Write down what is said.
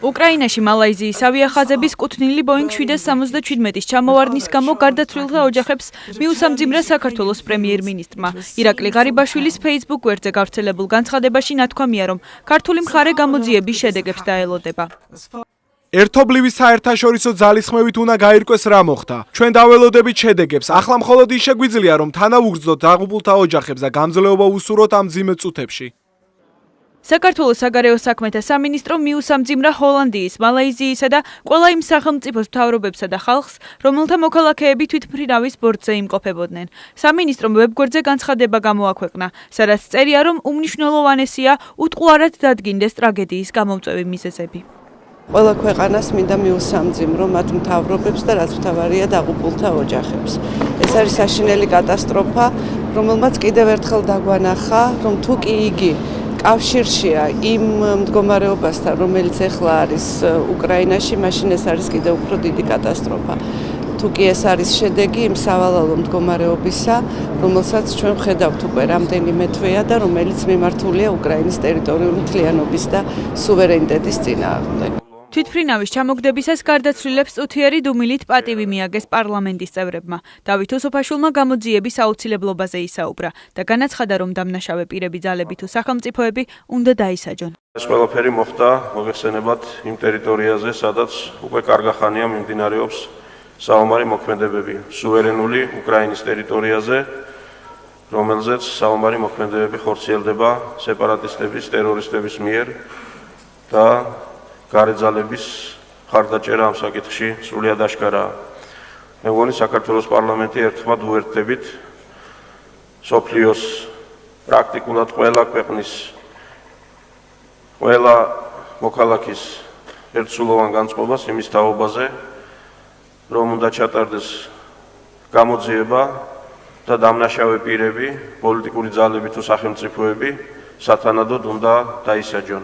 უკრაინაში მალაიზიის ავიახაზების კუთვნილი Boeing 777-ის ჩამოვარდნის გამო გარდაცვლილთა ოჯახებს მიუსამძიმრა საქართველოს პრემიერ-მინისტრმა. ირაკლი ღარიბაშვილის Facebook გვერდზე გავრცელებულ განცხადებაში ნათქვამია, რომ ქართული მხარე გამოძიების შედეგებს დაელოდება. ერთობლივი საერთაშორისო ძალისხმევით უნდა გაირკვეს რა მოხდა. ჩვენ დაველოდებით შედეგებს. ახლა მხოლოდ ის შეგვიძლია, რომ თანავუგრძნოთ დაღუპულთა ოჯახებს და გამძლეობა უსურვოთ ამ მძიმე წუთებში. საქართველოს საგარეო საქმეთა სამინისტრო მიუსამძიმრა ჰოლანდიის, მალაიზიისა და ყველა იმ სახელმწიფოს მთავრობებსა და ხალხს, რომელთა მოქალაქეები თვითმფრინავის ბორცზე იმყოფებოდნენ. სამინისტრომ ვებგვერდზე განცხადება გამოაქვეყნა, სადაც წერია, რომ უმნიშვნელოვანესია უტყუარად დადგინდეს ტრაგედიის გამომწვევი მიზეზები. ყველა ქვეყანას მინდა მიუსამძიმრო მათ მთავრობებს და რაც მთავარია დაღუპულთა ოჯახებს. ეს არის საშინელი კატასტროფა, რომელმაც კიდევ ერთხელ დაგვანახა, რომ თუ კი იგი კავშირშია იმ მდგომარეობასთან, რომელიც ახლა არის უკრაინაში, მაშინ ეს არის კიდევ უფრო დიდი კატასტროფა. თუ კი ეს არის შედეგი იმ სავალალო მდგომარეობისა, რომელსაც ჩვენ ვხედავთ უკვე რამდენიმე თვეა და რომელიც მიმართულია უკრაინის ტერიტორიული მთლიანობის და სუვერენიტეტის წინააღმდეგ. თვითმფრინავის ჩამოგდებისას გარდაცვლილებს წუთიერი დუმილით პატივი მიაგეს პარლამენტის წევრებმა. დავით უსუფაშვილმა გამოძიების აუცილებლობაზე ისაუბრა და განაცხადა, რომ დამნაშავე პირები ძალები თუ სახელმწიფოები უნდა დაისაჯონ. ეს ყველაფერი მოხდა მოგეხსენებათ იმ ტერიტორიაზე, სადაც უკვე კარგა ხანია მიმდინარეობს საომარი მოქმედებები, სუვერენული უკრაინის ტერიტორიაზე, რომელზეც საომარი მოქმედებები ხორციელდება სეპარატისტების, ტერორისტების მიერ და გარეძალების ხარდაჭერა ამ საკითხში სრულიად აშკარაა. მე მგონი საქართველოს პარლამენტი ერთხმად უერთდებით მსოფლიოს პრაქტიკულად ყველა ქვეყნის, ყველა მოქალაქის ერთსულოვან განწყობას იმის თაობაზე, რომ უნდა ჩატარდეს გამოძიება და დამნაშავე პირები, პოლიტიკური ძალები თუ სახელმწიფოები სათანადოდ უნდა დაისაჯონ.